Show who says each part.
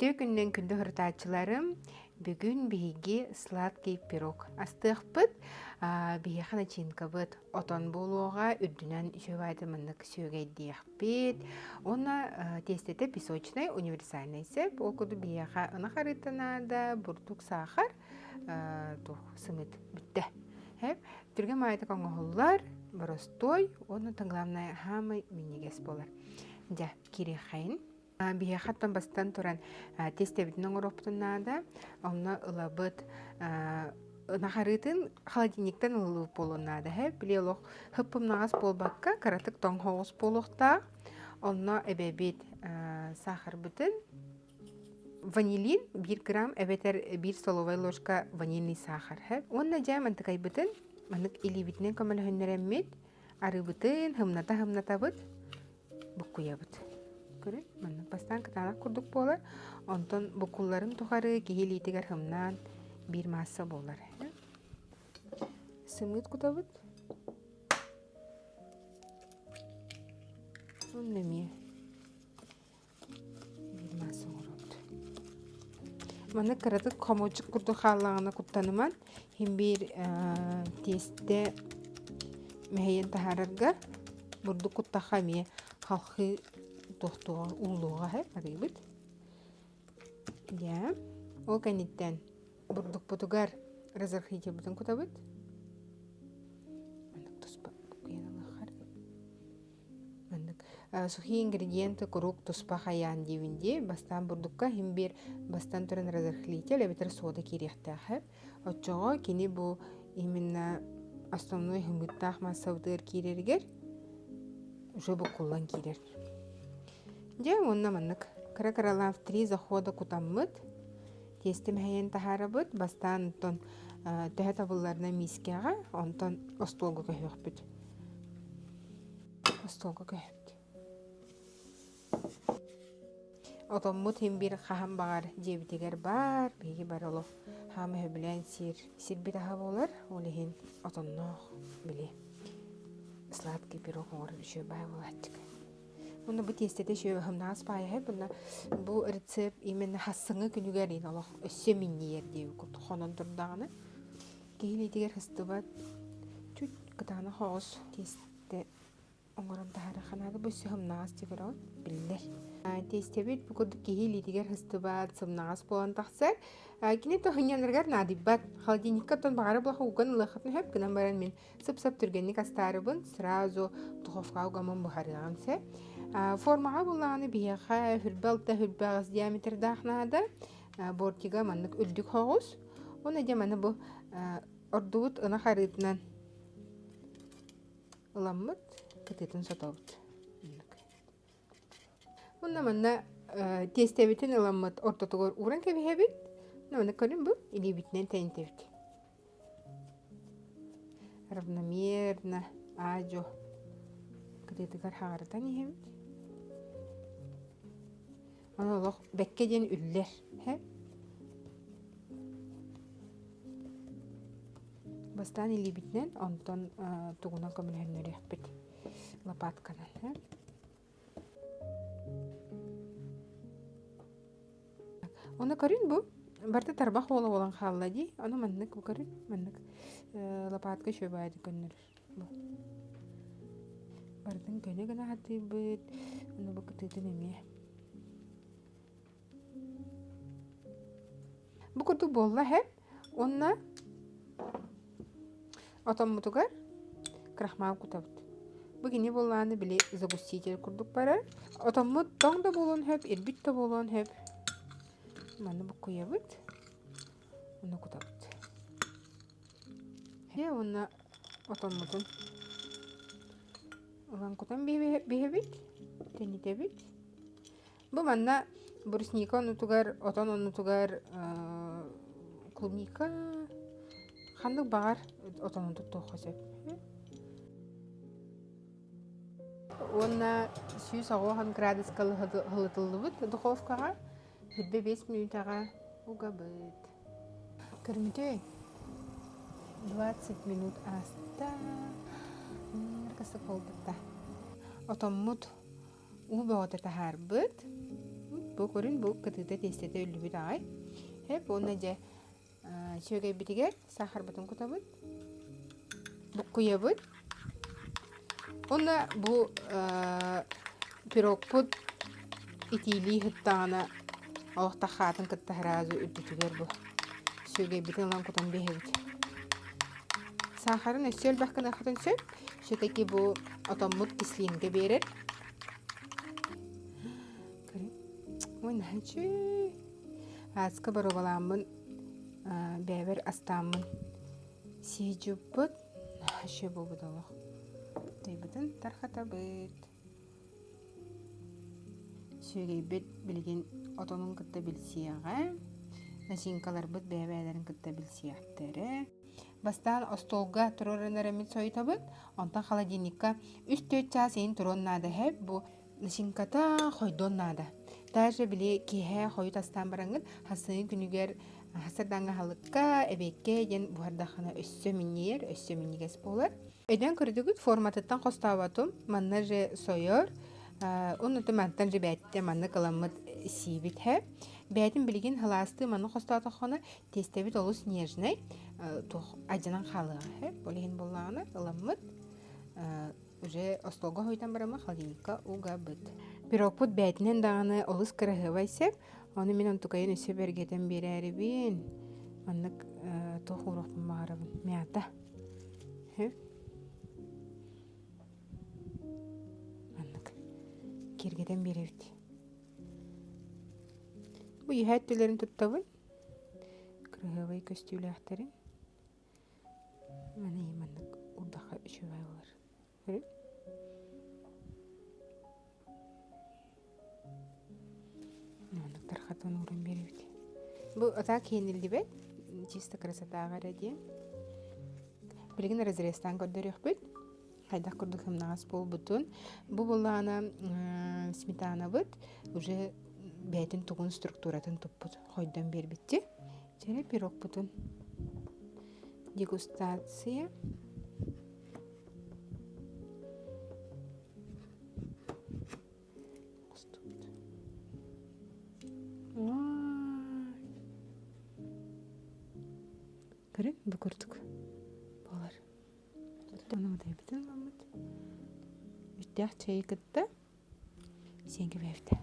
Speaker 1: Өтө күннен күндө хыртаачыларым бүгүн биһиги сладкий пирог астыахпыт биһиха начинкабыт отон болуога үрдүнөн шөбайды мынык сөөгейдиэхпит онна тестете песочный универсальный сеп ол куду биһиха ына харытанаада бурдук сахар тух сымыт бүтте хеп түрге майта коңоһуллар боростой оны главное хамы минигес болар жа кирихайн биһиэхаттан бастан туран тестебитин оҥороппутуннаада онно ылабыт нахарытын холодильниктен ылылып болуннаада биле олох хыппымнагас болбакка каратык тоңхоҕус болуохтаах онно эбебит сахар бүтүн ванилин 1 грамм эбетер 1 столовая ложка ванильный сахар онна жа мантыкай бүтүн манык илибитинен көмөлөһүннереммит арыбытын хымната-хымнатабыт буккуябыт көрün манна бастан кытанак курдук болар онтон букулларын тухары кихилитигер хымнан бир масса болар сымыт кутабыт оннеме бир масса оробут манна каратык комочук курдук хааллагана куттаныман хим бир тесте мехейен тахарарга бурдук куттахаме халхы тохтуга улууга арыбыт я ол каниттен бурдук бутугар разырхите бутун кутабыт мандык туспа куяналахар мандык сухие ингредиенты курук туспа хаян дивинде бастан бурдукка химбир бастан туран разырхлите лебетер сода кирехтахып отчого кини бу именно основной хымыттах массавдыр кирергер уже бу куллан кирер же онна маннык кара-каралан в 3 захода кутаммыт тестим хайен тахарабыт бастан тон төһө табылларына мискега онтон остолго көһөкпүт отоммут хим бир хахам багар жебитигер бар биги бар олох хамы билен сирбит аха болар олихин отоннох биле сладкий пирог ор еще бай болатчык Онна бу тестете шөбө хымнаас паяһы бuna бу рецепт именно хассыңы күнүгәрин олох өссө минниер дип хонон турдаганы киһилитигер хыстыбат чуть кытаны хоос тесте оңорон тахары ханады бу өссө хымнаас дигерон биллер тестебит бу курдук киһилитигер хыстыбат сымнаас болан тахсар кине то хыняныргар надибат холодильникка тон багары блаха уган лыхатын хөп гынан баран мен сып-сып түргенник астарыбын сразу духовка угамын бухарыгансе формаға буланы биэха хүрбэлта хүрбэгас диаметр дахнада бортига маннык үрдүк хоғус оны деманы бу ордубут ына харытынан ыламмыт кытытын сотобут онна манна тестебитин ыламмыт ортотугор уран кебихебит нөманы көрүн бу илибитинен тейнтебит равномерно ажо кытытыгар хағарытан ихебит Onu bekkeden üller. Bastan ilibitnen onton tuğuna kömülhenleri yapıt. Lapatkanan. Onu körün bu. Barda tarbaq ola olan xalladı. Onu manныk bu körün. Manныk lapatka şöbaydı könnür. Bardın köne gana hatı bit. Onu bu kıtıtın emye. Bu kurdu bolla hep onna otomutugar krahmal kutabıt. Bugün bollаны bile загуститель kurduk para. Otomut dong da bolon hep, irbit da bolon hep. Mana bu koyabıt. Onu kutabıt. He onna otomutun. Olan kutan bihebit. Tenitebit. Bu manna брусника онутугар отон онутугар клубника хандык багар отон онутук хосеп онна 190 градуска хылытылыбыт духовкага 5 минутага угабыт кырмыте 20 минут аста кысык болдукта отоммут убагыта тахарбыт bu көрүн bu кытыта тестете өлүбүт агай. Hep onu же söge bitiger sahar batın kutabıt. Bu kuyabıt. Ona bu pirog put itili hıttağına oğta xatın kıtta hırazı üddütüger bu. Söge bitin olan kutan behebit. Saharın ösel bakın akıtın söp. Şöteki bu otommut kisliğinge verir. Oy nahçı. Azkı barobalamın beber astamın sicuput nahçı bu budalıq. Deybitin tarxata bit. Söge bit bilgin otonun kıtta bilsiyağa. Naşinkalar bit beberlerin kıtta bilsiyahtırı. Bastan ostolga turoranaramit soytabıt. Ondan холодильникка 3-4 saat seyin turonnada hep bu naşinkata koydonnada. Даже bile kihe koyut astan barangın hasını günüger hasırdanga halıkka ebekke yen buhardakana össö minniges bolar. Eden kırdıgıt formatıttan kostavatım. Manna je soyor. Onu da mantan je bette manna kalamıt sivit hep. Бәйтін білген хыласты маны қостаты қоны тестебет олу снежный ажынан қалығы. Болеген болағына ыламыд. Уже остолға хойтан барама холодильникка уға бұд. Пирог бұд бәйтінен дағаны олыс кірігі байсеп, оны мен онтукайын өсе бергетен бері әрібін. Маннық тоқ ұрықпын бағарабын. Мята. Маннық кергетен бері өт. Bu yihet tülerin tuttabın. Kırıhavayı köstüyle ahtarın. Mana yemanlık urdağa şövay olur. Görün. Yemanlık tarxatan uğrun beribdi. Bu ata kenildi bet. Чисто красота ради. Билген разрестан көдөрөк бит. Хайда курдук хымнагас бол бутун. Бу булана сметана бит. Уже бәйтін туғын структуратын тұппыт қойдан бербетті. Және пирог бұтын. Дегустация. Көрін, бұқырдық. Болар. Оны мұдай бітін мамыд. Үттіяқ чайы күтті. Сенгі бәйфті.